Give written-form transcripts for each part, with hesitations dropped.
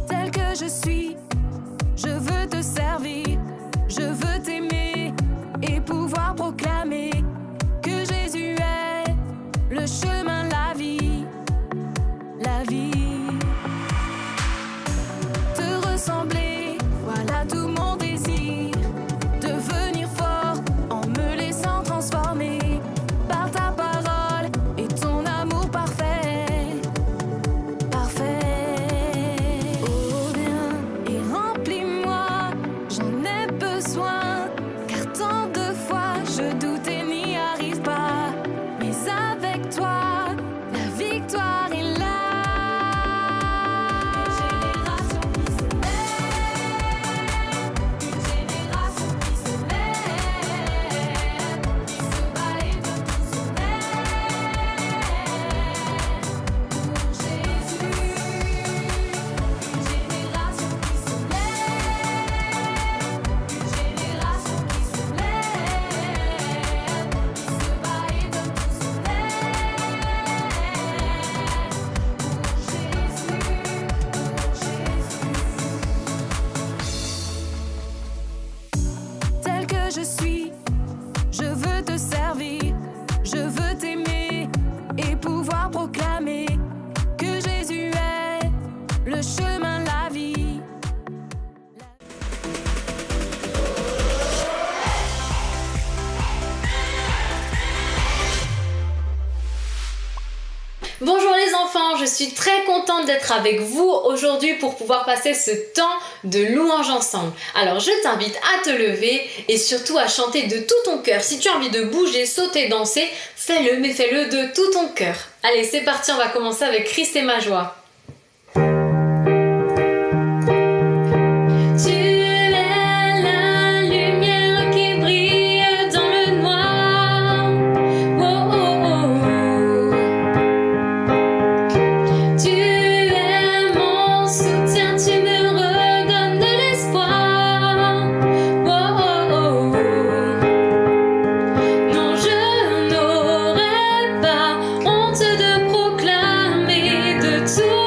Tel que je suis, je veux te servir, je veux t'aimer et pouvoir proclamer que Jésus est le chemin, la vie, la vie. Te ressembler, voilà tout mon désir, devenir fort en me laissant transformer par ta parole et ton amour parfait, parfait. Oh viens et remplis-moi, j'en ai besoin, car tant de fois je doute et n'y arrive pas, mais avec toi, la victoire est là. Une génération qui se lève, qui se bat et veut tout se pour Jésus. Une génération qui se lève, une génération qui se lève, qui se bat et veut tout se Tel que je suis, je veux te servir, je veux t'aimer et pouvoir proclamer que Jésus est le chemin, la vie. Bonjour les enfants, je suis très contente d'être avec vous aujourd'hui pour pouvoir passer ce temps de louange ensemble. Alors je t'invite à te lever et surtout à chanter de tout ton cœur. Si tu as envie de bouger, sauter, danser, fais-le, mais fais-le de tout ton cœur. Allez, c'est parti, on va commencer avec Christ et ma joie. Tu es la lumière qui brille dans le noir. Oh, oh, oh. Tu es mon soutien, tu me redonnes de l'espoir. Oh, oh, oh. Non, je n'aurai pas honte de proclamer de tout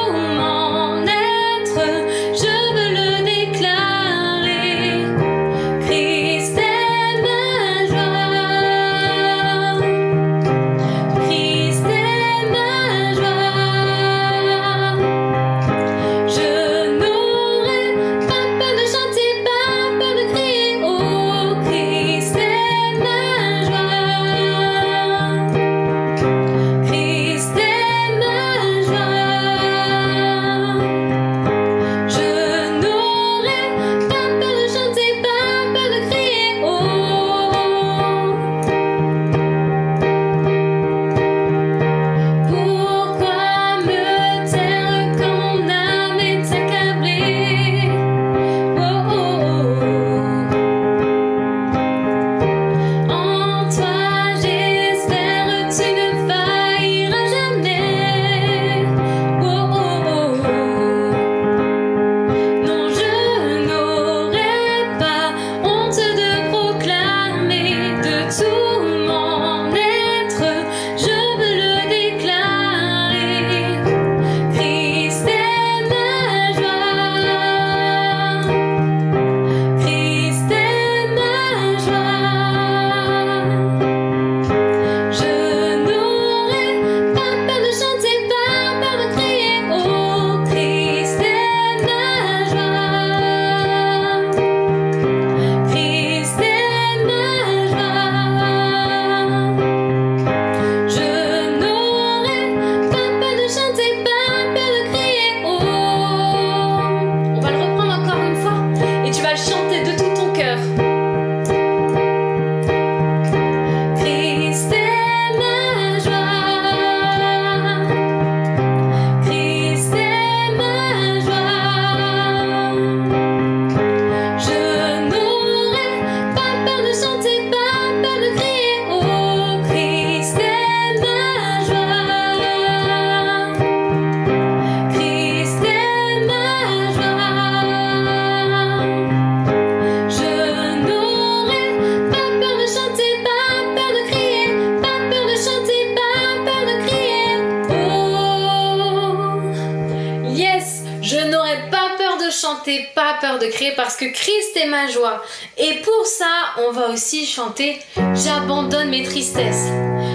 Je n'aurai pas peur de chanter, pas peur de crier parce que Christ est ma joie. Et pour ça, on va aussi chanter « J'abandonne mes tristesses,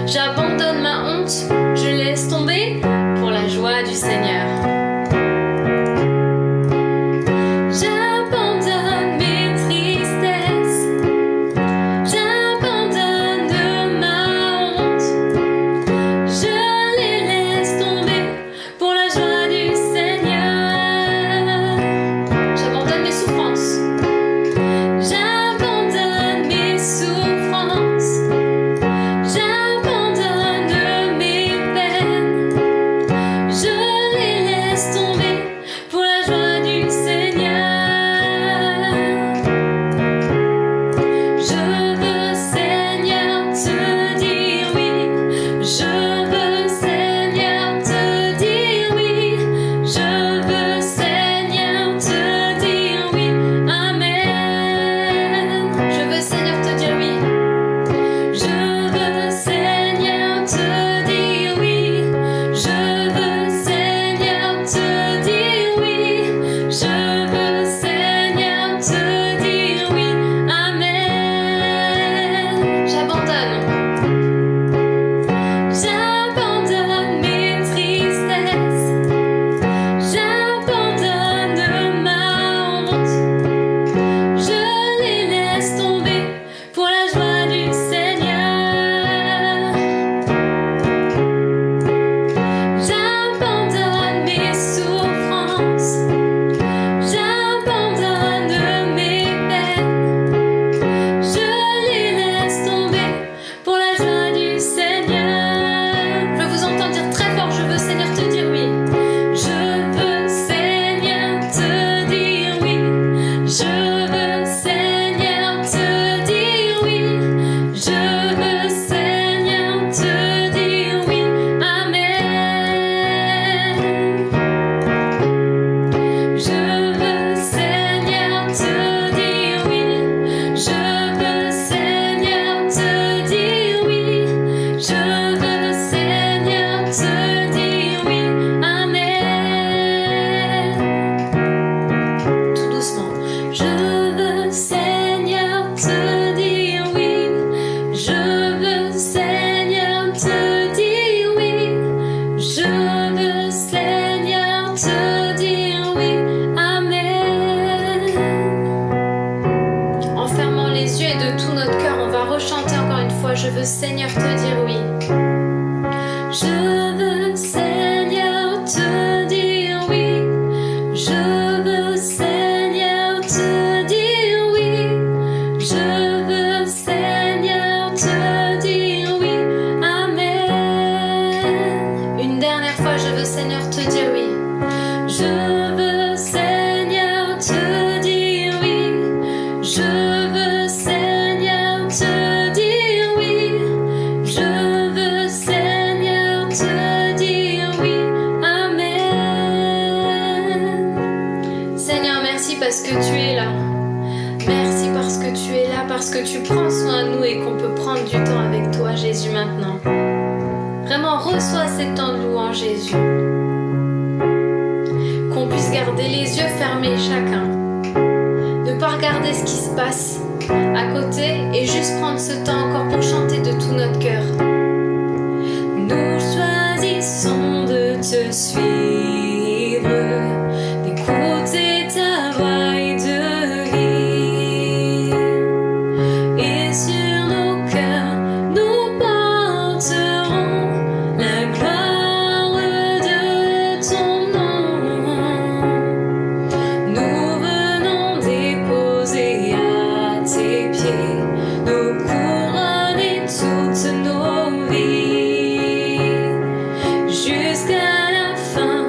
j'abandonne ma honte, je laisse tomber pour la joie du Seigneur. » J'abandonne mes tristesses, j'abandonne ma honte, je les laisse tomber pour la joie du Seigneur. J'abandonne mes souffrances, j'abandonne mes souffrances, j'abandonne mes peines, je les laisse tomber pour la joie du Seigneur. Je veux, Seigneur, te dire oui. Je veux, Seigneur, te dire oui. Je veux, Seigneur, te dire oui. Amen. Je veux, Seigneur, te dire oui. Je veux, Seigneur, te dire oui. Je veux, Seigneur, te dire oui. Je veux, Seigneur, te dire oui. Amen. J'abandonne. J'abandonne mes tristesses. J'abandonne ma honte. Je les laisse tomber pour la joie du Seigneur. J'abandonne mes souffrances. J'abandonne mes peines. Je les laisse tomber pour la joie du Seigneur. Je vous entends dire très fort, je veux, Seigneur, te dire oui. Je veux, Seigneur, te dire oui. Je veux, Seigneur, te dire oui. Je veux, Seigneur, te dire oui. Amen. Je veux, Seigneur, te dire oui. Je veux, Seigneur, te dire oui. Je veux, Seigneur, te dire oui. Amen. Tout doucement. Je veux, Seigneur, te dire oui. Je veux, Seigneur, te dire oui. Je veux, Seigneur, te dire oui. Amen. En fermant les yeux et de tout notre cœur, on va rechanter encore une fois. Je veux, Seigneur, te dire oui. Je veux, Seigneur, te dire oui. Je veux, Seigneur, te dire oui. Je veux, Seigneur, te dire oui. Amen. Une dernière fois, je veux, Seigneur, te dire oui. Je veux, Seigneur, te dire oui. Je veux, Seigneur, te dire oui. Je veux, Seigneur, te dire oui. Amen. Seigneur, merci parce que tu es là. Merci parce que tu es là, parce que tu prends soin de nous et qu'on peut prendre du temps avec toi, Jésus, maintenant. Vraiment, reçois ces temps de louange, Jésus. Qu'on puisse garder les yeux fermés chacun. Ne pas regarder ce qui se passe à côté et juste prendre ce temps encore pour chanter de tout notre cœur. Nous choisissons de te suivre, d'écouter ta voix et de vivre. Et sur nos cœurs, nous porterons la gloire de ton nom. Nous venons déposer à tes pieds nos couronnes et toutes nos vies. Jusqu'à la fin,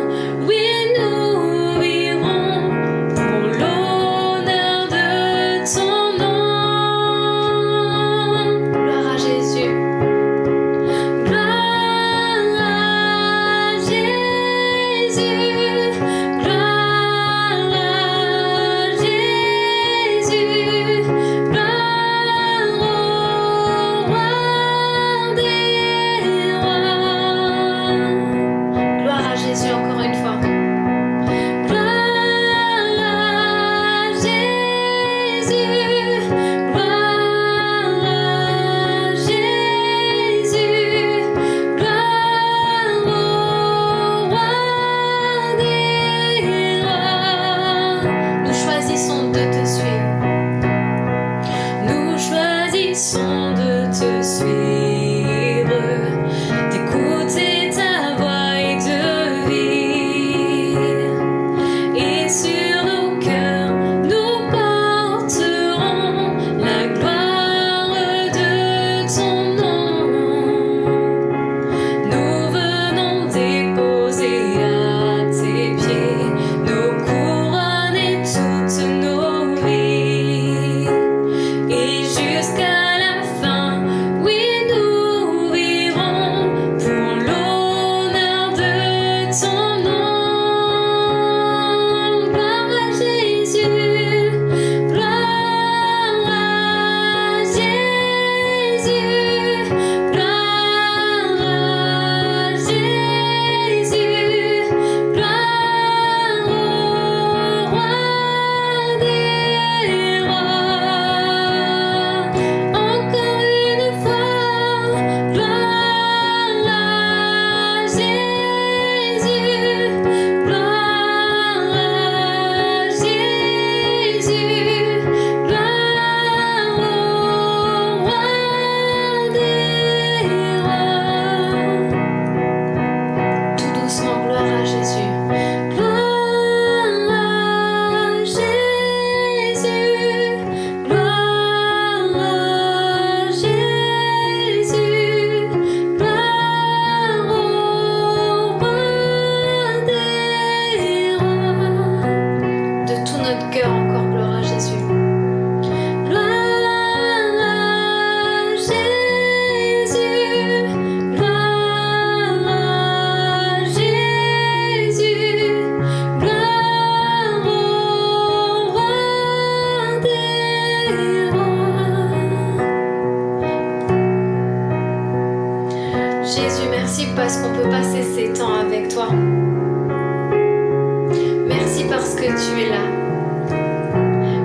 que tu es là.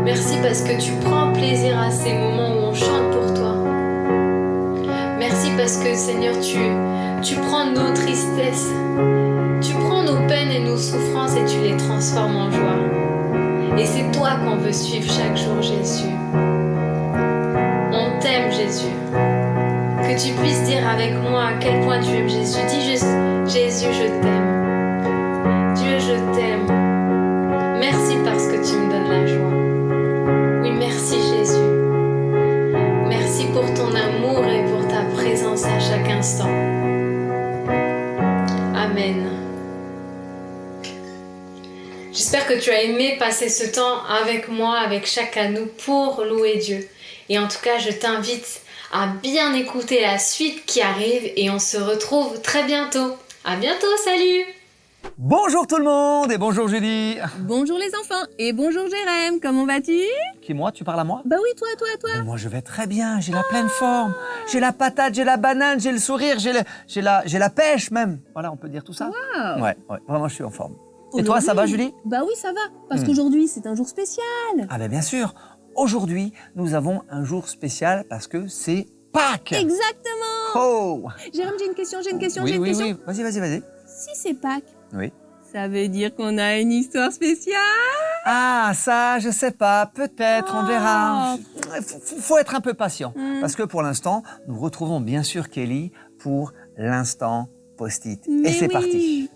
Merci parce que tu prends plaisir à ces moments où on chante pour toi. Merci parce que Seigneur, tu prends nos tristesses, tu prends nos peines et nos souffrances et tu les transformes en joie. Et c'est toi qu'on veut suivre chaque jour, Jésus. On t'aime, Jésus. Que tu puisses dire avec moi à quel point tu aimes Jésus. Dis juste, Jésus, je t'aime. Dieu, je t'aime. Merci parce que tu me donnes la joie. Oui, merci Jésus. Merci pour ton amour et pour ta présence à chaque instant. Amen. J'espère que tu as aimé passer ce temps avec moi, avec chacun de nous, pour louer Dieu. Et en tout cas, je t'invite à bien écouter la suite qui arrive et on se retrouve très bientôt. À bientôt, salut! Bonjour tout le monde et bonjour Julie. Bonjour les enfants et bonjour Jérém, comment vas-tu? Qui moi, tu parles à moi? Bah oui, toi. Mais moi je vais très bien, j'ai la pleine forme. J'ai la patate, j'ai la banane, j'ai le sourire, j'ai la pêche même. Voilà, on peut dire tout ça? Wow. Ouais, vraiment je suis en forme. Et toi, ça va Julie? Bah oui, ça va, parce qu'aujourd'hui c'est un jour spécial. Ah ben bien sûr, aujourd'hui nous avons un jour spécial parce que c'est Pâques. Exactement. Oh! Jérém, j'ai une question. Oui, vas-y. Si c'est Pâques, Oui. ça veut dire qu'on a une histoire spéciale? Ah, ça, je sais pas, peut-être, on verra. Faut être un peu patient, parce que pour l'instant, nous retrouvons bien sûr Kelly pour l'instant post-it. Et c'est parti.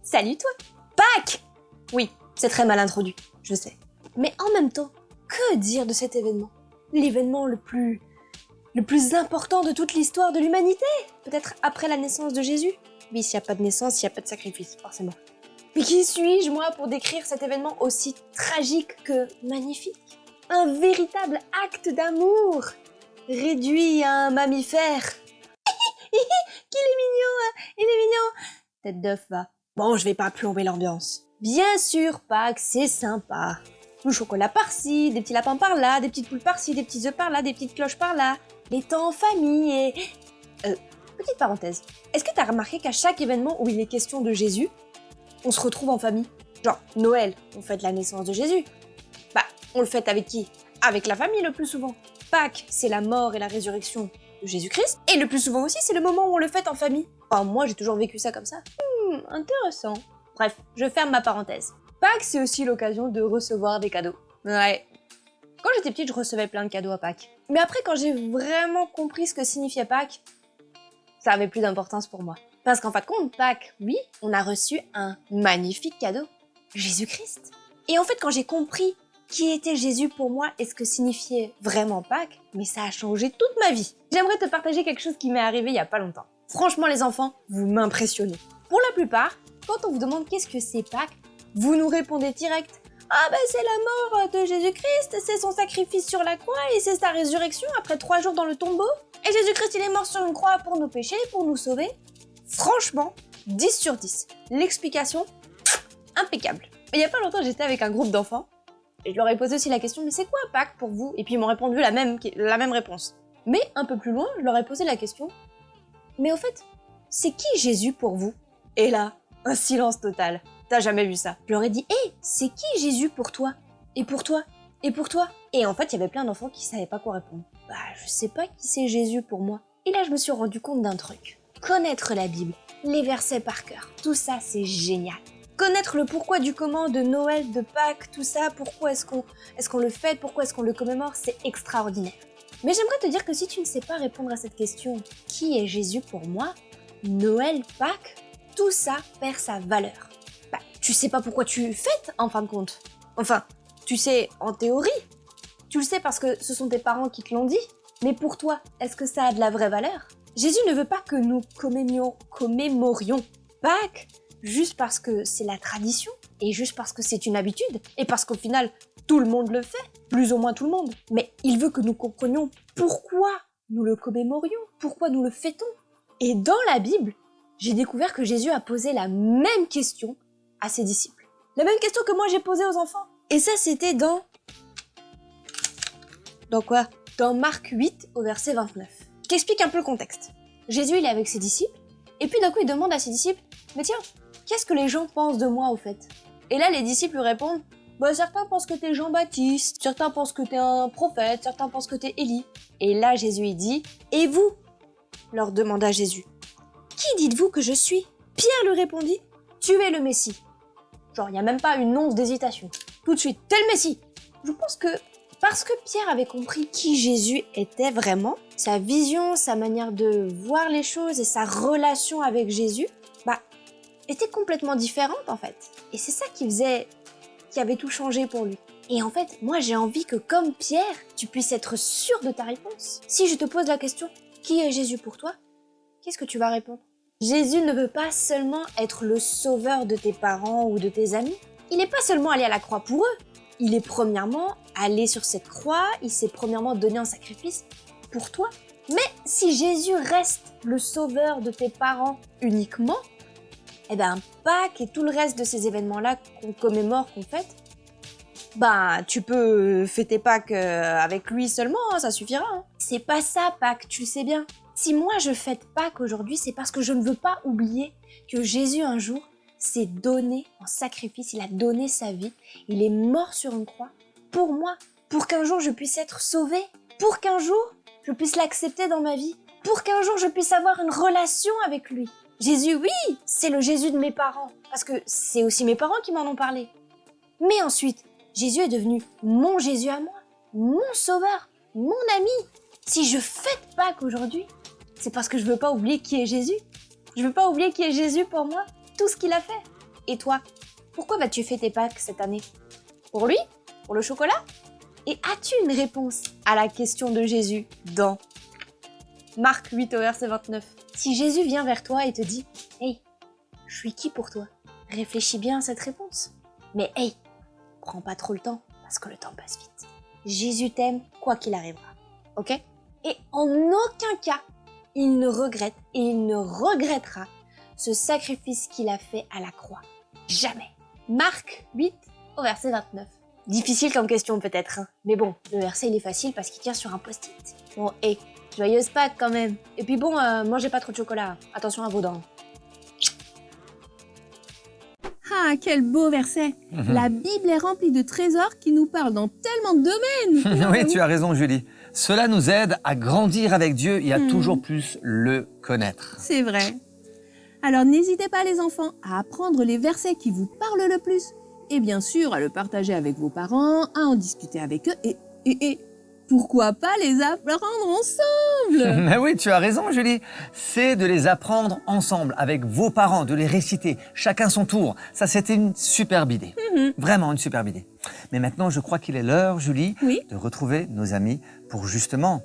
Salut toi! Pâques! Oui, c'est très mal introduit, je sais. Mais en même temps, que dire de cet événement? L'événement le plus important de toute l'histoire de l'humanité? Peut-être après la naissance de Jésus? Oui, s'il n'y a pas de naissance, il n'y a pas de sacrifice, forcément. Mais qui suis-je, moi, pour décrire cet événement aussi tragique que magnifique? Un véritable acte d'amour, réduit à un mammifère. Qu'il est mignon, hein? Il est mignon! Tête d'œuf, va. Bon, je vais pas plomber l'ambiance. Bien sûr, Pâques, c'est sympa. Du chocolat par-ci, des petits lapins par-là, des petites poules par-ci, des petits œufs par-là, des petites cloches par-là. Les temps en famille et... petite parenthèse. Est-ce que t'as remarqué qu'à chaque événement où il est question de Jésus, on se retrouve en famille? Genre, Noël, on fête la naissance de Jésus. Bah, on le fête avec qui? Avec la famille le plus souvent. Pâques, c'est la mort et la résurrection de Jésus-Christ. Et le plus souvent aussi, c'est le moment où on le fête en famille. Enfin, moi, j'ai toujours vécu ça comme ça. Intéressant. Bref, je ferme ma parenthèse. Pâques, c'est aussi l'occasion de recevoir des cadeaux. Ouais. Quand j'étais petite, je recevais plein de cadeaux à Pâques. Mais après, quand j'ai vraiment compris ce que signifiait Pâques, ça avait plus d'importance pour moi. Parce qu'en fin de compte, Pâques, oui, on a reçu un magnifique cadeau. Jésus-Christ. Et en fait, quand j'ai compris qui était Jésus pour moi et ce que signifiait vraiment Pâques, mais ça a changé toute ma vie. J'aimerais te partager quelque chose qui m'est arrivé il y a pas longtemps. Franchement, les enfants, vous m'impressionnez. Pour la plupart, quand on vous demande qu'est-ce que c'est Pâques, vous nous répondez direct « Ah ben c'est la mort de Jésus-Christ, c'est son sacrifice sur la croix et c'est sa résurrection après 3 jours dans le tombeau. Et Jésus-Christ il est mort sur une croix pour nos péchés, pour nous sauver. » Franchement, 10 sur 10. L'explication, impeccable. Il y a pas longtemps, j'étais avec un groupe d'enfants et je leur ai posé aussi la question « Mais c'est quoi Pâques pour vous ?» Et puis ils m'ont répondu la même réponse. Mais un peu plus loin, je leur ai posé la question « Mais au fait, c'est qui Jésus pour vous ?» Et là, un silence total. T'as jamais vu ça. Je leur ai dit « Hé, c'est qui Jésus pour toi? Et pour toi? Et pour toi ?» Et en fait, il y avait plein d'enfants qui savaient pas quoi répondre. Bah, je sais pas qui c'est Jésus pour moi. Et là, je me suis rendu compte d'un truc. Connaître la Bible, les versets par cœur, tout ça, c'est génial. Connaître le pourquoi du comment de Noël, de Pâques, tout ça, pourquoi est-ce qu'on le fête, pourquoi est-ce qu'on le commémore, c'est extraordinaire. Mais j'aimerais te dire que si tu ne sais pas répondre à cette question, qui est Jésus pour moi? Noël, Pâques, tout ça perd sa valeur. Bah, tu sais pas pourquoi tu fêtes, en fin de compte. Enfin, tu sais en théorie. Tu le sais parce que ce sont tes parents qui te l'ont dit. Mais pour toi, est-ce que ça a de la vraie valeur? Jésus ne veut pas que nous commémorions Pâques juste parce que c'est la tradition. et juste parce que c'est une habitude, et parce qu'au final, tout le monde le fait, plus ou moins tout le monde. Mais il veut que nous comprenions pourquoi nous le commémorions, pourquoi nous le fêtons. Et dans la Bible, j'ai découvert que Jésus a posé la même question à ses disciples. La même question que moi j'ai posée aux enfants. Et ça, c'était dans... Dans quoi? Dans Marc 8, au verset 29. Je t'explique un peu le contexte. Jésus, il est avec ses disciples, et puis d'un coup, il demande à ses disciples, « Mais tiens, qu'est-ce que les gens pensent de moi, au fait ?» Et là, les disciples lui répondent, « Bah, certains pensent que t'es Jean-Baptiste, certains pensent que t'es un prophète, certains pensent que t'es Élie. » Et là, Jésus, il dit, « Et vous ?» leur demanda Jésus. « Qui dites-vous que je suis ?» Pierre lui répondit, « Tu es le Messie. » Genre, il n'y a même pas une once d'hésitation. Tout de suite, « T'es le Messie !» Je pense que parce que Pierre avait compris qui Jésus était vraiment, sa vision, sa manière de voir les choses et sa relation avec Jésus, était complètement différente en fait. Et c'est ça qui avait tout changé pour lui. Et en fait, moi j'ai envie que comme Pierre, tu puisses être sûr de ta réponse. Si je te pose la question, qui est Jésus pour toi? Qu'est-ce que tu vas répondre? Jésus ne veut pas seulement être le sauveur de tes parents ou de tes amis. Il n'est pas seulement allé à la croix pour eux. Il est premièrement allé sur cette croix, il s'est premièrement donné un sacrifice pour toi. Mais si Jésus reste le sauveur de tes parents uniquement, Pâques et tout le reste de ces événements-là qu'on commémore, qu'on fête, tu peux fêter Pâques avec lui seulement, hein, ça suffira. Hein. C'est pas ça Pâques, tu le sais bien. Si moi je fête Pâques aujourd'hui, c'est parce que je ne veux pas oublier que Jésus un jour s'est donné en sacrifice, il a donné sa vie, il est mort sur une croix pour moi, pour qu'un jour je puisse être sauvée, pour qu'un jour je puisse l'accepter dans ma vie, pour qu'un jour je puisse avoir une relation avec lui. Jésus, oui, c'est le Jésus de mes parents, parce que c'est aussi mes parents qui m'en ont parlé. Mais ensuite, Jésus est devenu mon Jésus à moi, mon sauveur, mon ami. Si je fête Pâques aujourd'hui, c'est parce que je veux pas oublier qui est Jésus. Je veux pas oublier qui est Jésus pour moi, tout ce qu'il a fait. Et toi, pourquoi vas-tu fêter Pâques cette année? Pour lui? Pour le chocolat? Et as-tu une réponse à la question de Jésus dans Marc 8 au verset 29? Si Jésus vient vers toi et te dit « Hey, je suis qui pour toi ?» Réfléchis bien à cette réponse. Mais hey, prends pas trop le temps, parce que le temps passe vite. Jésus t'aime, quoi qu'il arrivera. Ok? Et en aucun cas, il ne regrette et il ne regrettera ce sacrifice qu'il a fait à la croix. Jamais. Marc 8 au verset 29. Difficile comme question peut-être, hein. Mais bon, le verset il est facile parce qu'il tient sur un post-it. Bon, hey, joyeuse Pâques quand même. Et puis bon, mangez pas trop de chocolat. Attention à vos dents. Ah, quel beau verset! La Bible est remplie de trésors qui nous parlent dans tellement de domaines! Oui, tu as raison, Julie. Cela nous aide à grandir avec Dieu et à toujours plus le connaître. C'est vrai. Alors n'hésitez pas les enfants à apprendre les versets qui vous parlent le plus. Et bien sûr, à le partager avec vos parents, à en discuter avec eux et pourquoi pas les apprendre ensemble? Mais oui, tu as raison, Julie. C'est de les apprendre ensemble, avec vos parents, de les réciter, chacun son tour. Ça, c'était une superbe idée. Vraiment une superbe idée. Mais maintenant, je crois qu'il est l'heure, Julie, de retrouver nos amis pour justement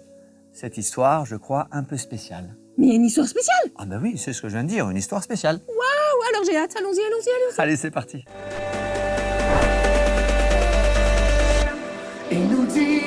cette histoire, je crois, un peu spéciale. Mais il y a une histoire spéciale? Ah ben oui, c'est ce que je viens de dire, une histoire spéciale. Waouh, alors j'ai hâte, allons-y. Allez, c'est parti. Et nous dit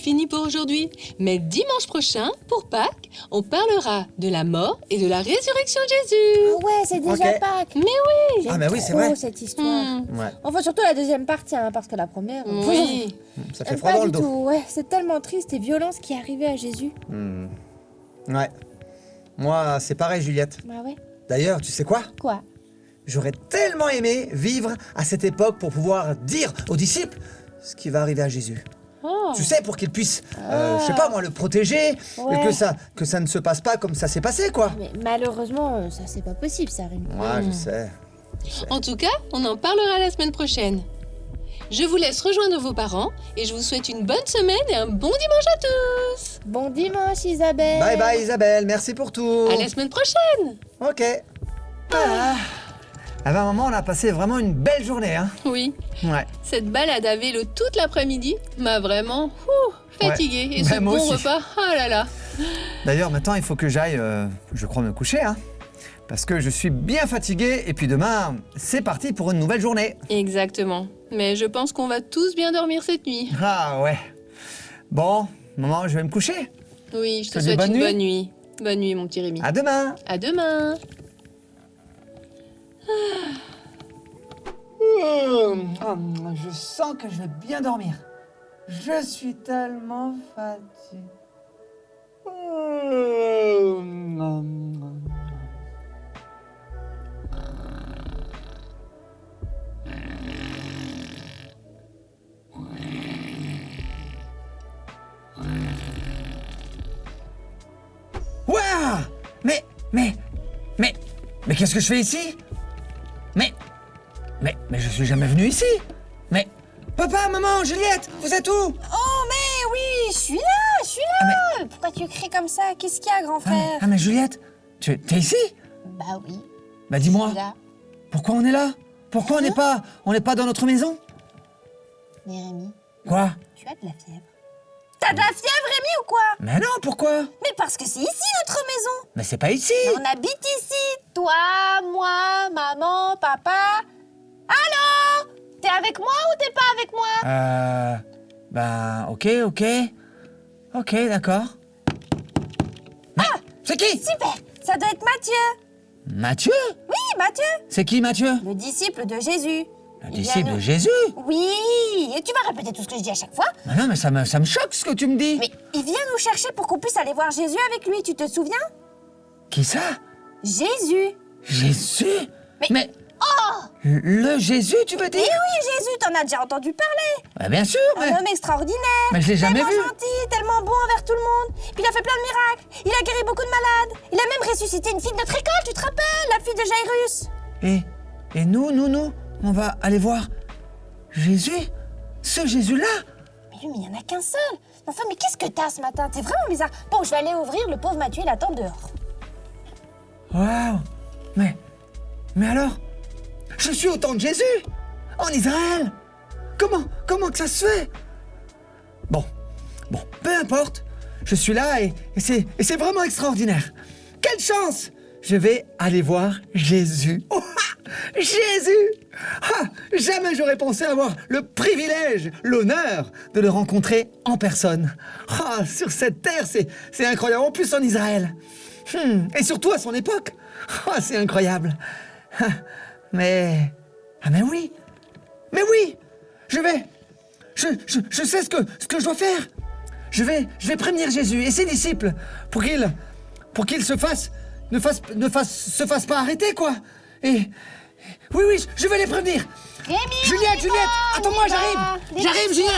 fini pour aujourd'hui. Mais dimanche prochain, pour Pâques, on parlera de la mort et de la résurrection de Jésus. Ah ouais, c'est déjà Pâques. Mais oui. J'aime mais oui, c'est vrai. trop cette histoire. Enfin, surtout la deuxième partie, hein, parce que la première... Oui. Ça fait froid dans le dos. Tout. Ouais, c'est tellement triste et violent ce qui est arrivé à Jésus. Ouais. Moi, c'est pareil, Juliette. Bah ouais. D'ailleurs, tu sais quoi? Quoi? J'aurais tellement aimé vivre à cette époque pour pouvoir dire aux disciples ce qui va arriver à Jésus. Tu sais, pour qu'ils puissent, je sais pas moi, le protéger, et que ça ne se passe pas comme ça s'est passé, quoi. Mais malheureusement, ça c'est pas possible, ça, Rémi. Ouais, je sais. En tout cas, on en parlera la semaine prochaine. Je vous laisse rejoindre vos parents et je vous souhaite une bonne semaine et un bon dimanche à tous. Bon dimanche, Isabelle. Bye bye Isabelle, merci pour tout. À la semaine prochaine. Ok. Ah ben maman, on a passé vraiment une belle journée, hein. Oui, Ouais. cette balade à vélo toute l'après-midi m'a vraiment fatiguée. Ouais. Et ce Ben, moi bon aussi. repas, ah là là. D'ailleurs, maintenant, il faut que j'aille, je crois, me coucher, hein. Parce que je suis bien fatigué et puis demain, c'est parti pour une nouvelle journée. Exactement. Mais je pense qu'on va tous bien dormir cette nuit. Ah ouais. Bon, maman, je vais me coucher. Oui, je te dis souhaite bonne une nuit. bonne nuit. Bonne nuit, mon petit Rémi. À demain. À demain. Je sens que je vais bien dormir. Je suis tellement fatigué. Waouh! Mais qu'est-ce que je fais ici? Mais je suis jamais venu ici. Mais papa, maman, Juliette, vous êtes où? Oh, mais oui, je suis là. Pourquoi tu cries comme ça? Qu'est-ce qu'il y a, grand frère? Mais Juliette, t'es ici? Bah oui, Bah je dis-moi, suis là. pourquoi on est là? Pourquoi on n'est pas dans notre maison? Mais Rémi, Quoi? tu as de la fièvre. T'as de la fièvre, Rémi, ou quoi? Mais non, pourquoi? Mais parce que c'est ici notre maison. Mais c'est pas ici. On habite ici. Toi, moi, maman, papa. Allô? T'es avec moi ou t'es pas avec moi? Ben, ok, d'accord. Mais, c'est qui? Super, ça doit être Matthieu. Mathieu? Oui, Matthieu, C'est qui Mathieu? le disciple de Jésus. Le Il vient disciple nous- de Jésus? Oui, et tu vas répéter tout ce que je dis à chaque fois. Mais non, mais ça me choque ce que tu me dis. Mais il vient nous chercher pour qu'on puisse aller voir Jésus avec lui, tu te souviens? Qui ça? Jésus. Jésus? Mais- Oh! Le Jésus, tu veux Mais dire? oui, Jésus, t'en as déjà entendu parler. Bah, bien sûr, mais... Un homme extraordinaire. Mais je l'ai jamais tellement vu. gentil, tellement bon envers tout le monde. Puis il a fait plein de miracles. Il a guéri beaucoup de malades. Il a même ressuscité une fille de notre école, tu te rappelles? La fille de Jairus. Et nous, on va aller voir Jésus? Ce Jésus-là? Mais lui, il n'y en a qu'un seul. Enfin, mais qu'est-ce que t'as ce matin? T'es vraiment bizarre. Bon, je vais aller ouvrir, le pauvre Mathieu, il attend dehors. Waouh! Mais alors? Je suis au temps de Jésus! En Israël! Comment que ça se fait? Bon, peu importe. Je suis là et c'est vraiment extraordinaire. Quelle chance! Je vais aller voir Jésus. Oh, Jésus! Jamais j'aurais pensé avoir le privilège, l'honneur de le rencontrer en personne. Sur cette terre, c'est incroyable. En plus en Israël. Et surtout à son époque. C'est incroyable. Mais oui. Je sais ce que je dois faire. Je vais prévenir Jésus et ses disciples pour qu'ils se fassent pas arrêter, quoi. Et oui, je vais les prévenir. Rémi, Juliette, attends-moi, j'arrive, Juliette.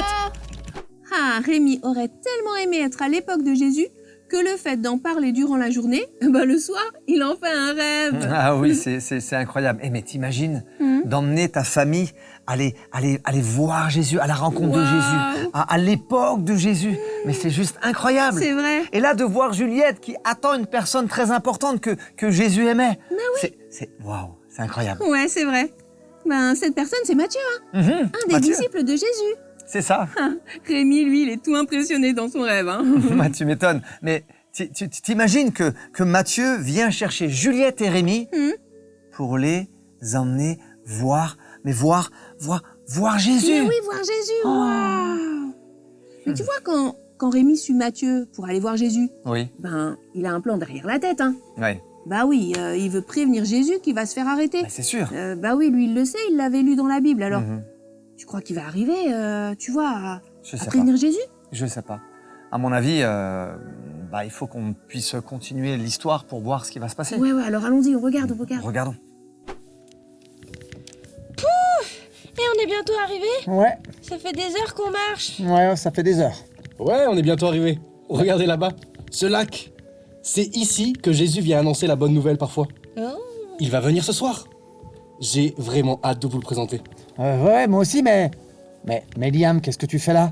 Ah, Rémi aurait tellement aimé être à l'époque de Jésus que le fait d'en parler durant la journée, le soir, il en fait un rêve. Ah oui, c'est incroyable. Mais t'imagines d'emmener ta famille aller voir Jésus, à la rencontre de Wow. Jésus, à l'époque de Jésus. Mais c'est juste incroyable. C'est vrai. Et là, de voir Juliette qui attend une personne très importante que Jésus aimait. Waouh, c'est incroyable. Ouais, c'est vrai. Cette personne, c'est Matthieu, un des Mathieu, disciples de Jésus. c'est ça. Rémi, lui, il est tout impressionné dans son rêve. Tu m'étonnes. Mais tu t'imagines que Mathieu vient chercher Juliette et Rémi pour les emmener voir Jésus. Mais oui, voir Jésus, waouh. Mais tu vois, quand Rémi suit Matthieu pour aller voir Jésus, Oui, il a un plan derrière la tête, hein. ouais. Bah oui, il veut prévenir Jésus qu'il va se faire arrêter. C'est sûr. Bah oui, lui, il le sait, il l'avait lu dans la Bible. Alors, Mhm. tu crois qu'il va arriver, tu vois, à Je sais pas. prévenir Jésus? Je sais pas. À mon avis, il faut qu'on puisse continuer l'histoire pour voir ce qui va se passer. Ouais, alors allons-y, on regarde. Regardons. Et on est bientôt arrivé? Ouais, Ça fait des heures qu'on marche. ça fait des heures. Ouais, on est bientôt arrivé. Regardez là-bas, ce lac. C'est ici que Jésus vient annoncer la bonne nouvelle parfois. Oh. Il va venir ce soir. J'ai vraiment hâte de vous le présenter. Ouais, moi aussi, mais Liam, qu'est-ce que tu fais là?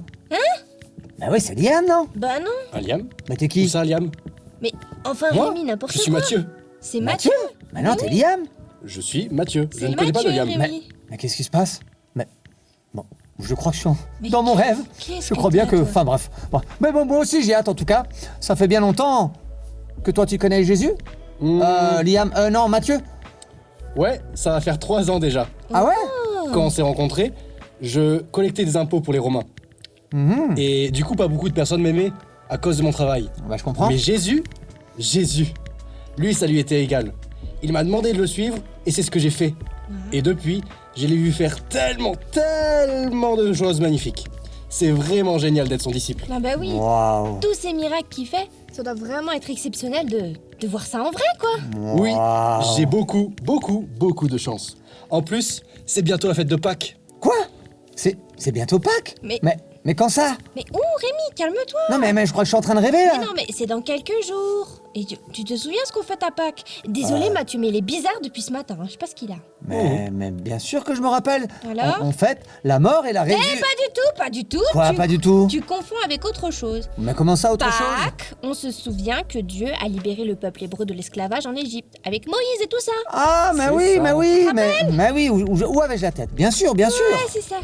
Bah oui, c'est Liam, non? Bah non. Ah, Liam? Mais t'es Où qui? ça, Liam? Mais enfin, Moi Rémi, n'importe Je quoi. suis Mathieu. C'est Mathieu. Bah non, t'es Liam. Je suis Mathieu. Je C'est ne connais pas de Mathieu, Liam. Rémi. Mais qu'est-ce qui se passe? Mais bon, je crois que je suis Mais dans mon rêve. qu'est-ce Je que crois bien t'as, que... toi Enfin bref. Bon. Mais bon, moi aussi j'ai hâte en tout cas. Ça fait bien longtemps que toi tu connais Jésus? Liam, non, Mathieu? Ouais, ça va faire 3 ans déjà. Ah ouais? Quand on s'est rencontrés, je collectais des impôts pour les Romains. Et du coup, pas beaucoup de personnes m'aimaient à cause de mon travail. Bah je comprends. Mais Jésus, lui, ça lui était égal. Il m'a demandé de le suivre et c'est ce que j'ai fait. Et depuis, je l'ai vu faire tellement de choses magnifiques. C'est vraiment génial d'être son disciple. Ah bah oui. Waouh. Tous ces miracles qu'il fait, ça doit vraiment être exceptionnel de voir ça en vrai, quoi. Oui, Waouh. j'ai beaucoup de chance. En plus, c'est bientôt la fête de Pâques. Quoi? C'est bientôt Pâques? Mais- Mais quand ça? Mais Rémi, calme-toi. Non mais je crois que je suis en train de rêver là. Mais non, mais c'est dans quelques jours. Et tu te souviens ce qu'on fait à Pâques? Désolé, Mathieu, mais il est bizarre depuis ce matin. Hein. Je sais pas ce qu'il a. Mais bien sûr que je me rappelle. Alors En fait, la mort et la résurrection. Pas du tout. Quoi, pas du tout? Tu confonds avec autre chose. Mais comment ça, autre chose? Pâques, on se souvient que Dieu a libéré le peuple hébreu de l'esclavage en Égypte, avec Moïse et tout ça. Ah, mais C'est oui, ça. mais oui, où avais-je la tête? Bien sûr. Ouais, c'est ça.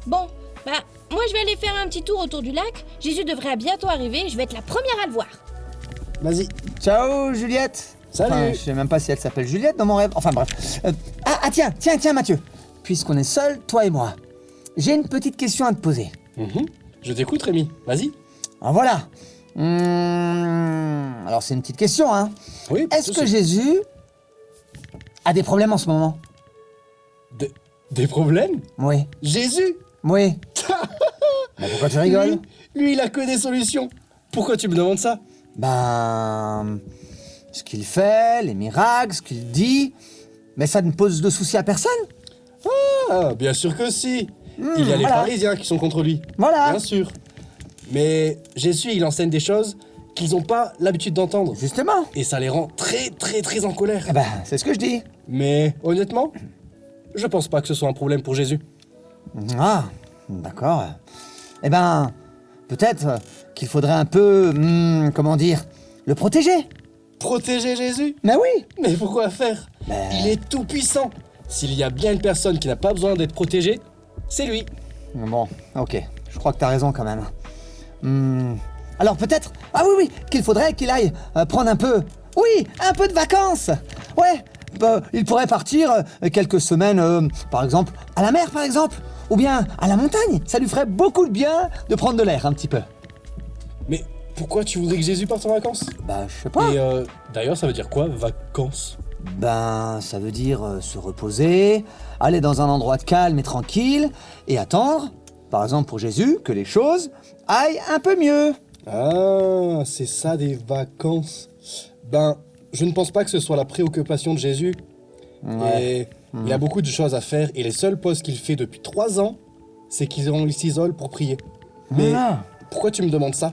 Bon, bah, moi je vais aller faire un petit tour autour du lac. Jésus devrait bientôt arriver, je vais être la première à le voir. Vas-y. Ciao, Juliette. Salut. Enfin, je sais même pas si elle s'appelle Juliette dans mon rêve. Enfin bref. Tiens, Mathieu. Puisqu'on est seuls, toi et moi, j'ai une petite question à te poser. Je t'écoute, Rémi. Vas-y. Alors voilà. Alors c'est une petite question, hein. Oui, pas de Est-ce que souci. Jésus a des problèmes en ce moment? Des problèmes? Oui. Jésus? Oui. Mais pourquoi tu rigoles? Lui, il a que des solutions. Pourquoi tu me demandes ça? Ben... Ce qu'il fait, les miracles, ce qu'il dit... Mais ça ne pose de soucis à personne? Ah, bien sûr que si. Il y a les voilà. pharisiens qui sont contre lui. Voilà. Bien sûr. Mais Jésus, il enseigne des choses qu'ils n'ont pas l'habitude d'entendre. Justement. Et ça les rend très en colère. Eh ben, c'est ce que je dis. Mais honnêtement, je pense pas que ce soit un problème pour Jésus. Ah, d'accord. Eh ben, peut-être qu'il faudrait un peu... comment dire? Le protéger. Protéger Jésus? Mais oui. Mais pourquoi faire? Il est tout puissant. S'il y a bien une personne qui n'a pas besoin d'être protégée, c'est lui. Bon, ok. Je crois que t'as raison quand même. Alors peut-être... Ah oui, qu'il faudrait qu'il aille prendre un peu... Oui, un peu de vacances. Ouais, il pourrait partir quelques semaines, par exemple, à la mer, par exemple. Ou bien à la montagne. Ça lui ferait beaucoup de bien de prendre de l'air un petit peu. Mais pourquoi tu voudrais que Jésus parte en vacances? Bah, je sais pas. Et d'ailleurs, ça veut dire quoi, vacances? Ben, ça veut dire se reposer, aller dans un endroit calme et tranquille, et attendre, par exemple pour Jésus, que les choses aillent un peu mieux. Ah, c'est ça des vacances. Ben, je ne pense pas que ce soit la préoccupation de Jésus. Ouais. Et il a beaucoup de choses à faire, et les seuls postes qu'il fait depuis 3 ans, c'est qu'il s'isole pour prier. Mais Ah. pourquoi tu me demandes ça?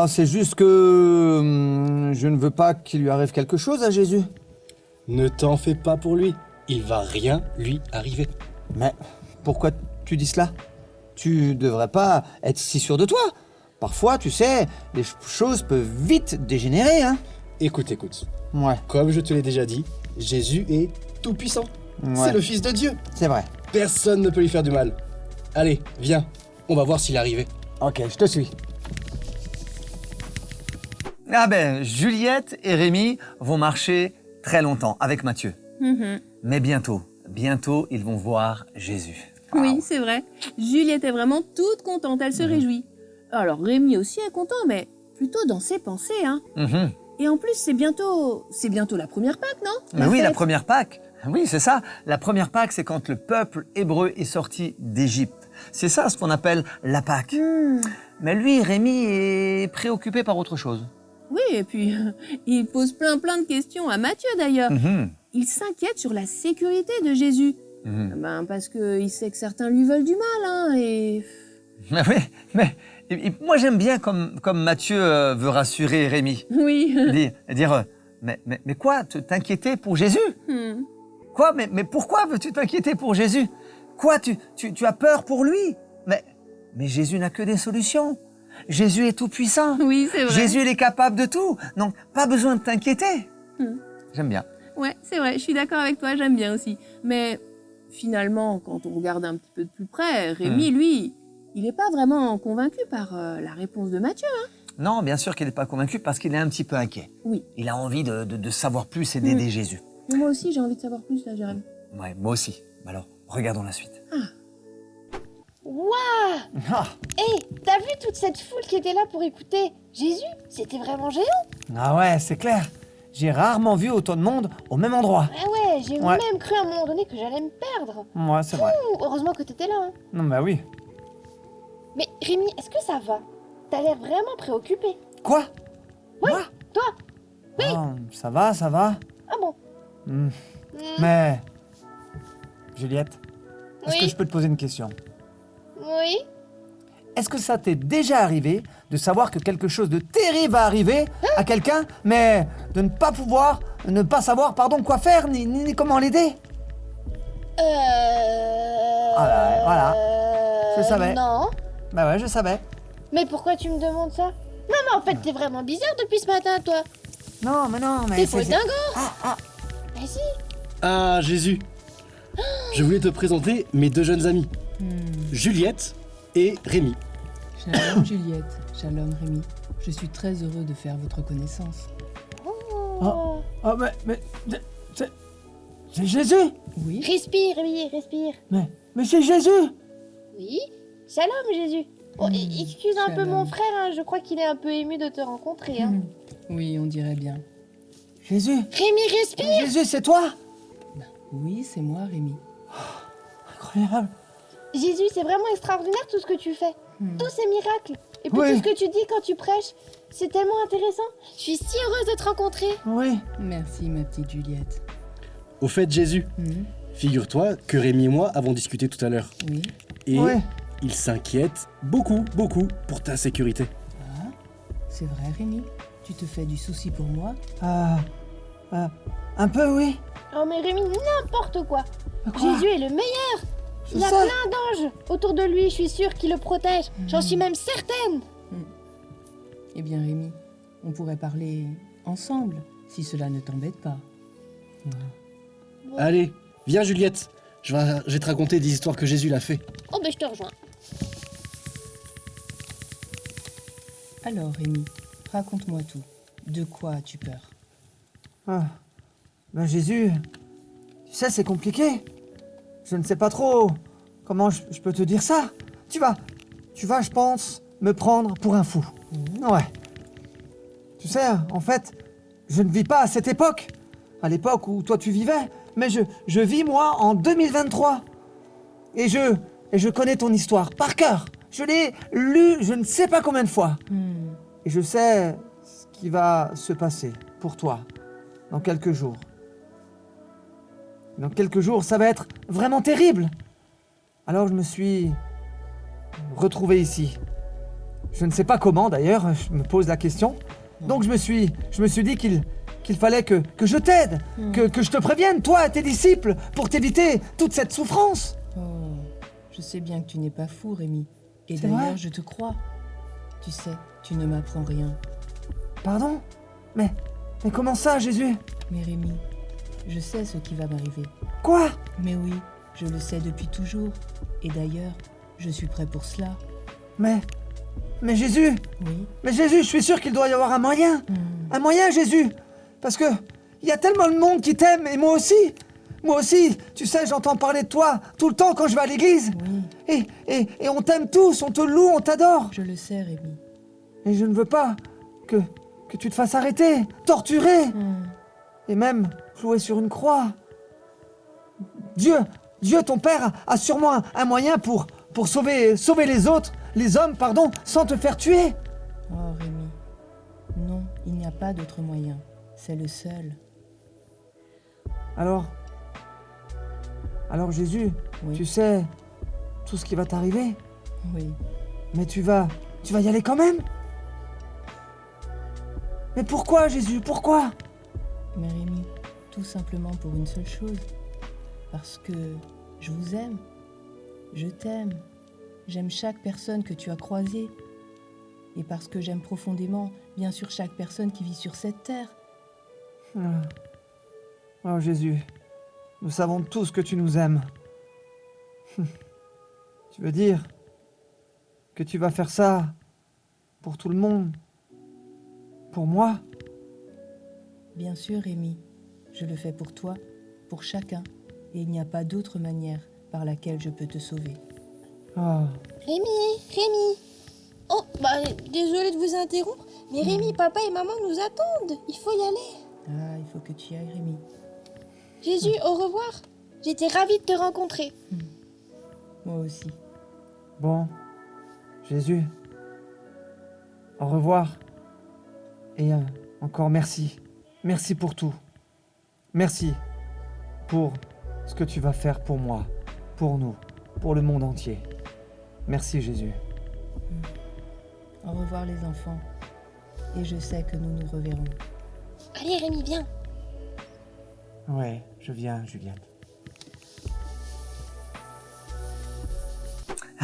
C'est juste que je ne veux pas qu'il lui arrive quelque chose à Jésus. Ne t'en fais pas pour lui. Il va rien lui arriver. Mais pourquoi tu dis cela? Tu devrais pas être si sûr de toi. Parfois, tu sais, les choses peuvent vite dégénérer, hein. Écoute. Ouais, Comme je te l'ai déjà dit, Jésus est tout puissant. Ouais. C'est le Fils de Dieu. c'est vrai. Personne ne peut lui faire du mal. Allez, viens. On va voir s'il est arrivé. Ok, je te suis. Ah ben, Juliette et Rémi vont marcher très longtemps avec Mathieu. Mais bientôt, ils vont voir Jésus. Oui, c'est vrai. Juliette est vraiment toute contente, elle se réjouit. Alors Rémi aussi est content, mais plutôt dans ses pensées, hein. Mhm. Et en plus, c'est bientôt la première Pâques, non? Mais oui, la fête. première Pâques. Oui, c'est ça. La première Pâques, c'est quand le peuple hébreu est sorti d'Égypte. C'est ça ce qu'on appelle la Pâque. Mais lui, Rémi, est préoccupé par autre chose. Oui, et puis il pose plein de questions à Matthieu d'ailleurs. Mhm. Il s'inquiète sur la sécurité de Jésus. Ben, parce qu'il sait que certains lui veulent du mal, hein, et... Mais oui, mais moi j'aime bien comme Mathieu veut rassurer Rémi. Oui. Dire Mais quoi, t'inquiéter pour Jésus? Hmm. Quoi, mais pourquoi veux-tu t'inquiéter pour Jésus? Quoi, tu as peur pour lui? Mais Jésus n'a que des solutions. Jésus est tout puissant. Oui, c'est vrai. Jésus, il est capable de tout. Donc, pas besoin de t'inquiéter. Hmm. J'aime bien. Ouais, c'est vrai, je suis d'accord avec toi, j'aime bien aussi. Mais finalement, quand on regarde un petit peu de plus près, Rémi, lui, il n'est pas vraiment convaincu par la réponse de Matthieu. Hein. Non, bien sûr qu'il n'est pas convaincu parce qu'il est un petit peu inquiet. Oui. Il a envie de savoir plus et d'aider Jésus. Mais moi aussi, j'ai envie de savoir plus, là, Jérémy. Ouais, moi aussi. Alors, regardons la suite. Waouh! Ah, T'as vu toute cette foule qui était là pour écouter Jésus? C'était vraiment géant. ah ouais, c'est clair. J'ai rarement vu autant de monde au même endroit. Ah ouais, j'ai Ouais. même cru à un moment donné que j'allais me perdre. Ouais, c'est vrai. Heureusement que t'étais là. Hein. Non, bah oui. Mais Rémi, est-ce que ça va? T'as l'air vraiment préoccupé. Quoi? Oui, Moi? toi. Oui. Ah, ça va, ça va. Ah bon? Hmm. Mais... Juliette, est-ce que Oui. je peux te poser une question? Oui. Est-ce que ça t'est déjà arrivé de savoir que quelque chose de terrible va arriver à quelqu'un, mais de ne pas savoir, quoi faire, ni comment l'aider? Voilà. Je savais. Non. Bah ouais, je savais. Mais pourquoi tu me demandes ça? Non, mais en fait, t'es vraiment bizarre depuis ce matin, toi. Non, mais T'es faux dingo. Ah, Mais si. Ah, Jésus. Je voulais te présenter mes deux jeunes amis, Juliette et Rémi. Shalom Juliette, shalom Rémi. Je suis très heureux de faire votre connaissance. Oh. oh, mais c'est Jésus. Oui, Respire, Rémi, respire. Mais c'est Jésus. Oui. Shalom, Jésus. Bon, excuse un peu Shalom. mon frère, hein, je crois qu'il est un peu ému de te rencontrer. Hein. oui, on dirait bien. Jésus. Rémi, respire. Jésus, c'est toi. Oui, c'est moi Rémi. Incroyable. Jésus, c'est vraiment extraordinaire tout ce que tu fais. Tous ces miracles. Et puis Oui. tout ce que tu dis quand tu prêches. C'est tellement intéressant. Je suis si heureuse de te rencontrer. Oui. Merci ma petite Juliette. Au fait, Jésus, Hmm, figure-toi que Rémi et moi avons discuté tout à l'heure. Oui. Et Ouais. il s'inquiète beaucoup pour ta sécurité. Ah, c'est vrai Rémi? Tu te fais du souci pour moi? Un peu, oui. Oh mais Rémi, n'importe quoi. Quoi? Jésus est le meilleur. Je Il a sais. plein d'anges autour de lui. Je suis sûre qu'il le protège. J'en suis même certaine. Eh bien Rémi, on pourrait parler ensemble, si cela ne t'embête pas. Allez, viens Juliette. Je vais te raconter des histoires que Jésus l'a fait. Oh ben je te rejoins. Alors Rémi, raconte-moi tout. De quoi as-tu peur? Ben Jésus, tu sais, c'est compliqué. Je ne sais pas trop comment je peux te dire ça. Tu vas, je pense, me prendre pour un fou. Ouais. Tu sais, en fait, je ne vis pas à cette époque, à l'époque où toi tu vivais, mais je vis moi en 2023. Et je connais ton histoire par cœur. Je l'ai lu je ne sais pas combien de fois. Et je sais ce qui va se passer pour toi dans quelques jours. Dans quelques jours, ça va être vraiment terrible. Alors je me suis retrouvé ici. Je ne sais pas comment d'ailleurs, je me pose la question. Donc je me suis dit qu'il fallait que je t'aide, que je te prévienne, toi et tes disciples, pour t'éviter toute cette souffrance. Oh, je sais bien que tu n'es pas fou Rémi. Et C'est d'ailleurs, vrai je te crois. Tu sais, tu ne m'apprends rien. Pardon? Mais comment ça, Jésus? Mais Rémi, je sais ce qui va m'arriver. Quoi? Mais oui, je le sais depuis toujours. Et d'ailleurs, je suis prêt pour cela. Mais Jésus, Oui. mais Jésus, je suis sûr qu'il doit y avoir un moyen. Un moyen, Jésus. Parce que il y a tellement de monde qui t'aime, et moi aussi. Moi aussi, tu sais, j'entends parler de toi tout le temps quand je vais à l'église. Oui, Et on t'aime tous, on te loue, on t'adore. je le sais Rémi. Et je ne veux pas que tu te fasses arrêter, torturer, et même clouer sur une croix. Dieu, ton Père, a sûrement un moyen pour sauver les autres, les hommes, sans te faire tuer. Oh Rémi, non, il n'y a pas d'autre moyen. C'est le seul. Alors Jésus, Oui. tu sais tout ce qui va t'arriver, Oui. mais tu vas y aller quand même. Mais pourquoi, Jésus, pourquoi? Mais Rémi, tout simplement pour une seule chose. Parce que je vous aime. Je t'aime. J'aime chaque personne que tu as croisée. Et parce que j'aime profondément, bien sûr, chaque personne qui vit sur cette terre. Oh Jésus, nous savons tous que tu nous aimes. Tu veux dire que tu vas faire ça pour tout le monde? Pour moi? Bien sûr, Rémi, je le fais pour toi, pour chacun. Et il n'y a pas d'autre manière par laquelle je peux te sauver. Oh. Rémi. Oh, désolée de vous interrompre, mais Rémi, papa et maman nous attendent. Il faut y aller. Ah, il faut que tu y ailles, Rémi. Jésus, au revoir. J'étais ravie de te rencontrer. Moi aussi. Bon, Jésus, au revoir. Et encore merci. Merci pour tout. Merci pour ce que tu vas faire pour moi, pour nous, pour le monde entier. Merci Jésus. Au revoir les enfants. Et je sais que nous nous reverrons. Allez Rémi, viens. Ouais, je viens, Juliette.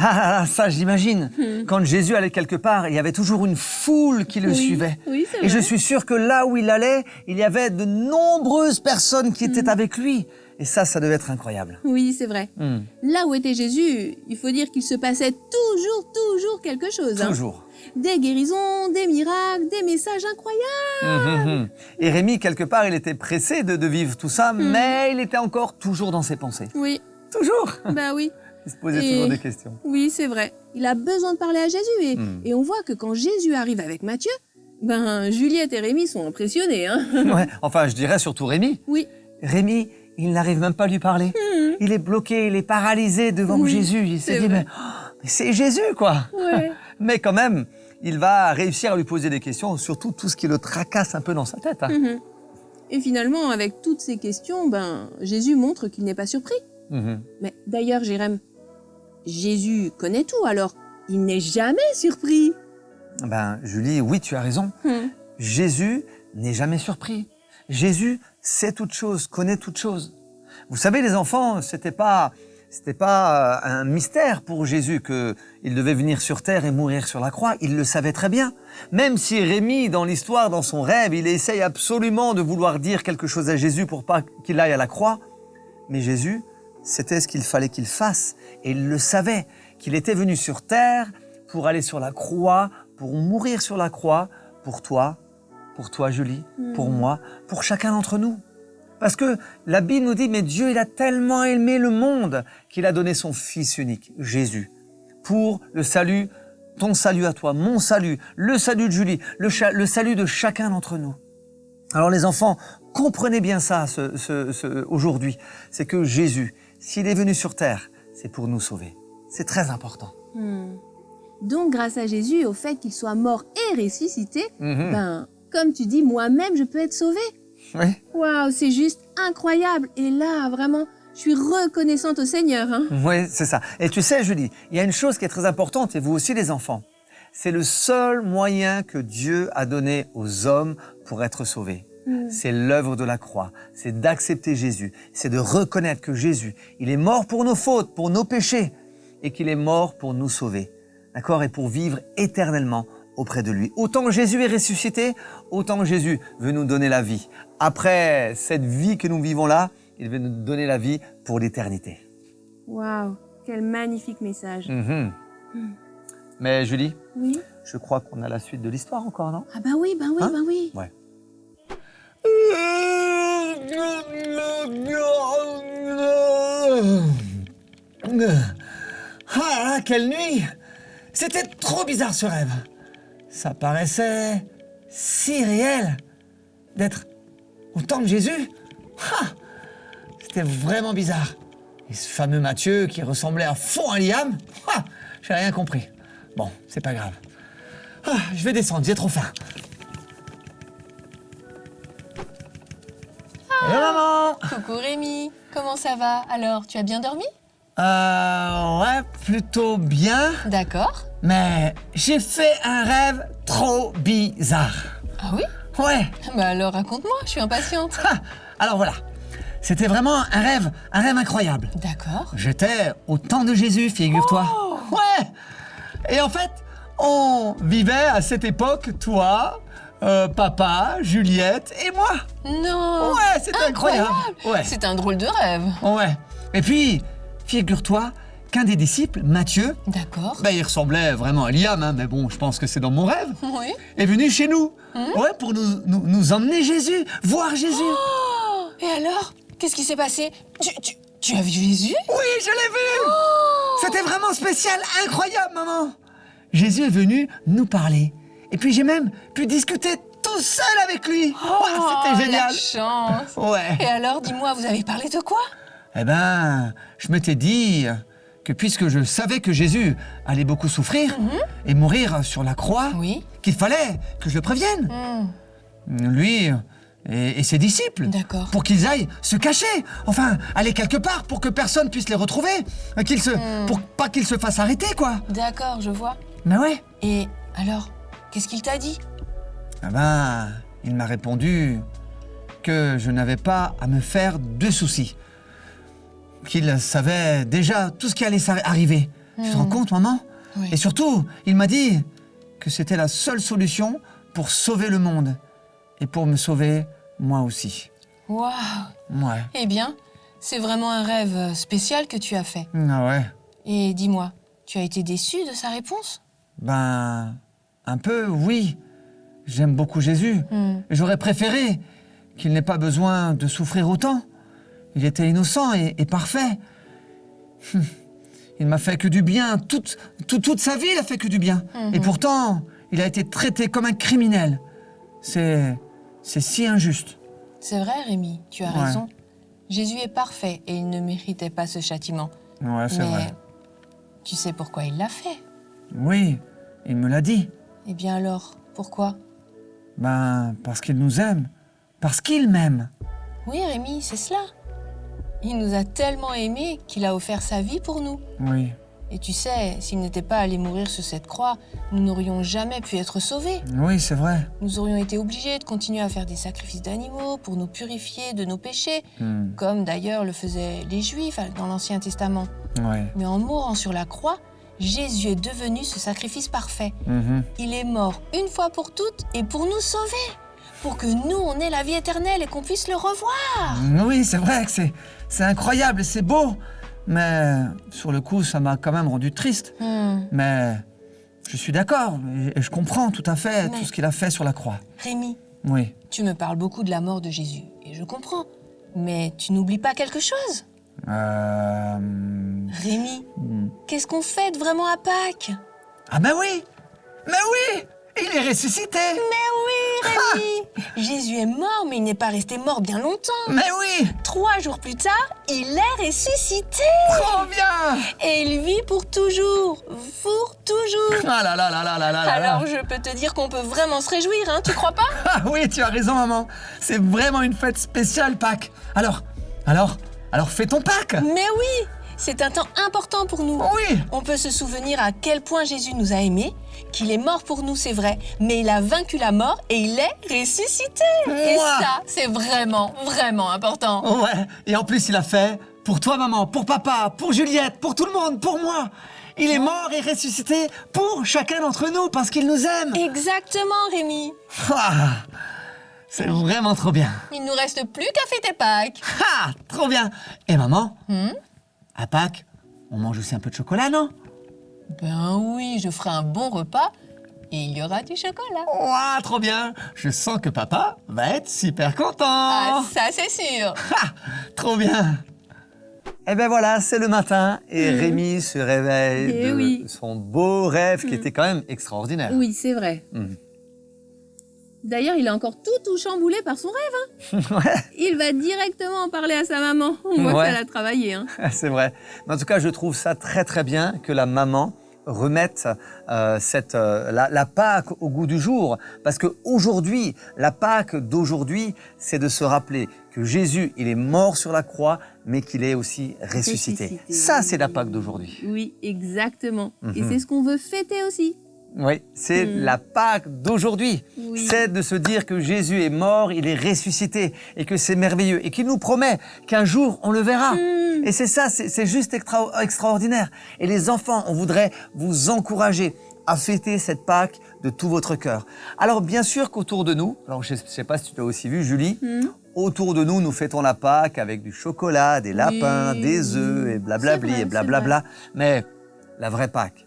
Ah, ça j'imagine. Quand Jésus allait quelque part, il y avait toujours une foule qui le suivait. Oui, c'est Et vrai. je suis sûr que là où il allait, il y avait de nombreuses personnes qui étaient avec lui. Et ça devait être incroyable. Oui, c'est vrai. Là où était Jésus, il faut dire qu'il se passait toujours quelque chose. Toujours. Des guérisons, des miracles, des messages incroyables. Et Rémi, quelque part, il était pressé de vivre tout ça, mais il était encore toujours dans ses pensées. Oui, Toujours. bah oui. Il se posait Et- toujours des questions. Oui, c'est vrai. Il a besoin de parler à Jésus. Et on voit que quand Jésus arrive avec Matthieu, Juliette et Rémi sont impressionnés. Hein. Ouais. Enfin, je dirais surtout Rémi. Oui. Rémi, il n'arrive même pas à lui parler. Il est bloqué, il est paralysé devant Oui, Jésus. Il se c'est dit, vrai. mais c'est Jésus, quoi. Ouais. Mais quand même, il va réussir à lui poser des questions, surtout tout ce qui le tracasse un peu dans sa tête. Hein. Et finalement, avec toutes ces questions, Jésus montre qu'il n'est pas surpris. Mais d'ailleurs, Jérém, Jésus connaît tout, alors il n'est jamais surpris. Julie, oui, tu as raison. Jésus n'est jamais surpris. Jésus sait toutes choses, connaît toutes choses. Vous savez, les enfants, c'était pas un mystère pour Jésus qu'il devait venir sur terre et mourir sur la croix. Il le savait très bien. Même si Rémi, dans l'histoire, dans son rêve, il essaye absolument de vouloir dire quelque chose à Jésus pour pas qu'il aille à la croix. Mais Jésus, c'était ce qu'il fallait qu'il fasse. Et il le savait, qu'il était venu sur terre pour aller sur la croix, pour mourir sur la croix, pour toi, Julie, pour moi, pour chacun d'entre nous. Parce que la Bible nous dit, mais Dieu, il a tellement aimé le monde qu'il a donné son Fils unique, Jésus, pour le salut, ton salut à toi, mon salut, le salut de Julie, le salut de chacun d'entre nous. Alors les enfants, comprenez bien ça aujourd'hui, c'est que Jésus, s'il est venu sur terre, c'est pour nous sauver. C'est très important. Donc, grâce à Jésus et au fait qu'il soit mort et ressuscité, comme tu dis, moi-même, je peux être sauvée. Oui. Waouh, c'est juste incroyable. Et là, vraiment, je suis reconnaissante au Seigneur. Hein. Oui, c'est ça. Et tu sais, Julie, il y a une chose qui est très importante, et vous aussi les enfants, c'est le seul moyen que Dieu a donné aux hommes pour être sauvés. C'est l'œuvre de la croix, c'est d'accepter Jésus, c'est de reconnaître que Jésus, il est mort pour nos fautes, pour nos péchés, et qu'il est mort pour nous sauver, d'accord, et pour vivre éternellement auprès de lui. Autant Jésus est ressuscité, autant Jésus veut nous donner la vie. Après cette vie que nous vivons là, il veut nous donner la vie pour l'éternité. Waouh, quel magnifique message. Mais Julie, Oui. je crois qu'on a la suite de l'histoire encore, non? Ah oui. Ouais. Ah, quelle nuit! C'était trop bizarre ce rêve. Ça paraissait si réel d'être au temps de Jésus. Ah, c'était vraiment bizarre. Et ce fameux Matthieu qui ressemblait à fond à Liam, ah, j'ai rien compris. Bon, c'est pas grave. Ah, je vais descendre, j'ai trop faim. Hello maman! Coucou Rémi, comment ça va? Alors, tu as bien dormi? Ouais, plutôt bien. D'accord. Mais j'ai fait un rêve trop bizarre. Ah oui? Ouais. Bah alors raconte-moi, je suis impatiente. Alors voilà, c'était vraiment un rêve incroyable. D'accord. J'étais au temps de Jésus, figure-toi. Ouais. Et en fait, on vivait à cette époque, toi, papa, Juliette et moi. Non. Ouais, c'était incroyable. Ouais. C'est un drôle de rêve. Ouais. Et puis, figure-toi qu'un des disciples, Matthieu, D'accord. il ressemblait vraiment à Liam, hein, mais bon, je pense que c'est dans mon rêve, Oui. est venu chez nous. Ouais, pour nous emmener Jésus, voir Jésus. Oh, et alors, qu'est-ce qui s'est passé? Tu as vu Jésus? Oui, je l'ai vu. C'était vraiment spécial, incroyable, maman. Jésus est venu nous parler. Et puis j'ai même pu discuter tout seul avec lui. C'était génial. La chance. Ouais. Et alors, dis-moi, vous avez parlé de quoi? Eh ben, je m'étais dit que puisque je savais que Jésus allait beaucoup souffrir et mourir sur la croix, Oui. qu'il fallait que je le prévienne. Lui et ses disciples. D'accord. Pour qu'ils aillent se cacher. Enfin, aller quelque part pour que personne puisse les retrouver. Pour pas qu'ils se fassent arrêter, quoi. D'accord, je vois. Mais ouais. Et alors, qu'est-ce qu'il t'a dit? Ah ben, il m'a répondu que je n'avais pas à me faire de soucis. Qu'il savait déjà tout ce qui allait arriver. Tu te rends compte, maman? Oui. Et surtout, il m'a dit que c'était la seule solution pour sauver le monde. Et pour me sauver, moi aussi. Waouh. Ouais. Eh bien, c'est vraiment un rêve spécial que tu as fait. Ah ouais. Et dis-moi, tu as été déçu de sa réponse? Ben, un peu, oui. J'aime beaucoup Jésus. J'aurais préféré qu'il n'ait pas besoin de souffrir autant. Il était innocent et parfait. Il m'a fait que du bien. Toute sa vie, il a fait que du bien. Et pourtant, il a été traité comme un criminel. C'est si injuste. C'est vrai, Rémi, tu as Ouais. raison. Jésus est parfait et il ne méritait pas ce châtiment. Ouais, c'est Mais vrai. tu sais pourquoi il l'a fait? Oui, il me l'a dit. Eh bien alors, pourquoi? Ben, parce qu'il nous aime. Parce qu'il m'aime. Oui, Rémi, c'est cela. Il nous a tellement aimés qu'il a offert sa vie pour nous. Oui. Et tu sais, s'il n'était pas allé mourir sur cette croix, nous n'aurions jamais pu être sauvés. Oui, c'est vrai. Nous aurions été obligés de continuer à faire des sacrifices d'animaux pour nous purifier de nos péchés, comme d'ailleurs le faisaient les Juifs dans l'Ancien Testament. Ouais. Mais en mourant sur la croix, Jésus est devenu ce sacrifice parfait. Il est mort une fois pour toutes et pour nous sauver, pour que nous, on ait la vie éternelle et qu'on puisse le revoir. Oui, c'est vrai que c'est incroyable et c'est beau. Mais sur le coup, ça m'a quand même rendu triste. Mais je suis d'accord et je comprends tout à fait tout ce qu'il a fait sur la croix. Rémi, Oui. tu me parles beaucoup de la mort de Jésus, et je comprends. Mais tu n'oublies pas quelque chose? Rémi, qu'est-ce qu'on fête vraiment à Pâques? Ah ben oui! Mais oui! Il est ressuscité! Mais oui, Rémi! Jésus est mort, mais il n'est pas resté mort bien longtemps. Mais oui! 3 jours plus tard, il est ressuscité! Trop bien! Et il vit pour toujours! Pour toujours! Ah là là là là là là là! Alors je peux te dire qu'on peut vraiment se réjouir, hein, tu crois pas? Ah oui, tu as raison, maman. C'est vraiment une fête spéciale, Pâques. Alors, fais-ton Pâques! Mais oui! C'est un temps important pour nous. Oui! On peut se souvenir à quel point Jésus nous a aimés, qu'il est mort pour nous, c'est vrai, mais il a vaincu la mort et il est ressuscité. Et ça, c'est vraiment, vraiment important. Ouais, et en plus, il a fait pour toi, maman, pour papa, pour Juliette, pour tout le monde, pour moi. Il est mort et ressuscité pour chacun d'entre nous parce qu'il nous aime. Exactement, Rémi. Ah, c'est vraiment trop bien. Il nous reste plus qu'à fêter Pâques. Ah, trop bien. Et maman, à Pâques, on mange aussi un peu de chocolat, non? Ben oui, je ferai un bon repas et il y aura du chocolat. Ouah, trop bien. Je sens que papa va être super content. Ah, ça c'est sûr. Ah, trop bien. Eh ben voilà, c'est le matin et Rémi se réveille Eh de oui. son beau rêve qui était quand même extraordinaire. Oui, c'est vrai. D'ailleurs, il a encore tout chamboulé par son rêve. Ouais, Il va directement en parler à sa maman. On voit Ouais. qu'elle a travaillé. Hein. c'est vrai. Mais en tout cas, je trouve ça très très bien que la maman remette la Pâque au goût du jour. Parce qu'aujourd'hui, la Pâque d'aujourd'hui, c'est de se rappeler que Jésus, il est mort sur la croix, mais qu'il est aussi ressuscité. Ressuscité, Ça, oui. c'est la Pâque d'aujourd'hui. Oui, exactement. Et c'est ce qu'on veut fêter aussi. Oui, c'est la Pâque d'aujourd'hui. Oui. C'est de se dire que Jésus est mort, il est ressuscité et que c'est merveilleux et qu'il nous promet qu'un jour on le verra. Et c'est ça, c'est juste extraordinaire. Et les enfants, on voudrait vous encourager à fêter cette Pâque de tout votre cœur. Alors bien sûr qu'autour de nous, alors je ne sais pas si tu as aussi vu Julie, autour de nous, nous fêtons la Pâque avec du chocolat, des lapins, des œufs et blablabli vrai, et blablabla. Mais la vraie Pâque,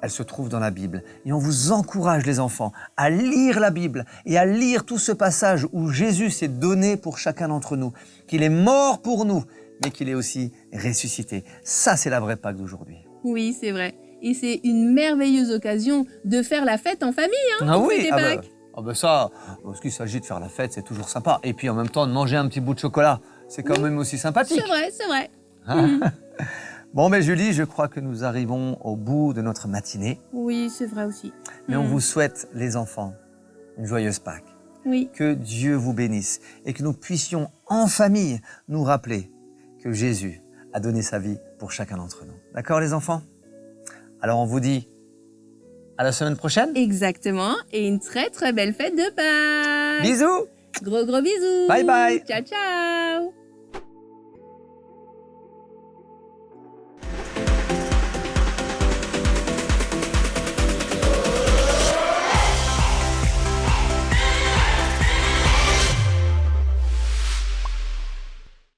elle se trouve dans la Bible. Et on vous encourage, les enfants, à lire la Bible et à lire tout ce passage où Jésus s'est donné pour chacun d'entre nous, qu'il est mort pour nous, mais qu'il est aussi ressuscité. Ça, c'est la vraie Pâque d'aujourd'hui. Oui, c'est vrai. Et c'est une merveilleuse occasion de faire la fête en famille, hein, Ah pour oui, fêter Pâques. ça, parce qu'il s'agit de faire la fête, c'est toujours sympa. Et puis en même temps, de manger un petit bout de chocolat, c'est quand même aussi sympathique. C'est vrai. Bon, mais Julie, je crois que nous arrivons au bout de notre matinée. Oui, c'est vrai aussi. Mais on vous souhaite, les enfants, une joyeuse Pâques. Oui. Que Dieu vous bénisse et que nous puissions en famille nous rappeler que Jésus a donné sa vie pour chacun d'entre nous. D'accord, les enfants? Alors on vous dit à la semaine prochaine. Exactement. Et une très très belle fête de Pâques. Bisous. Gros bisous. Bye bye. Ciao ciao.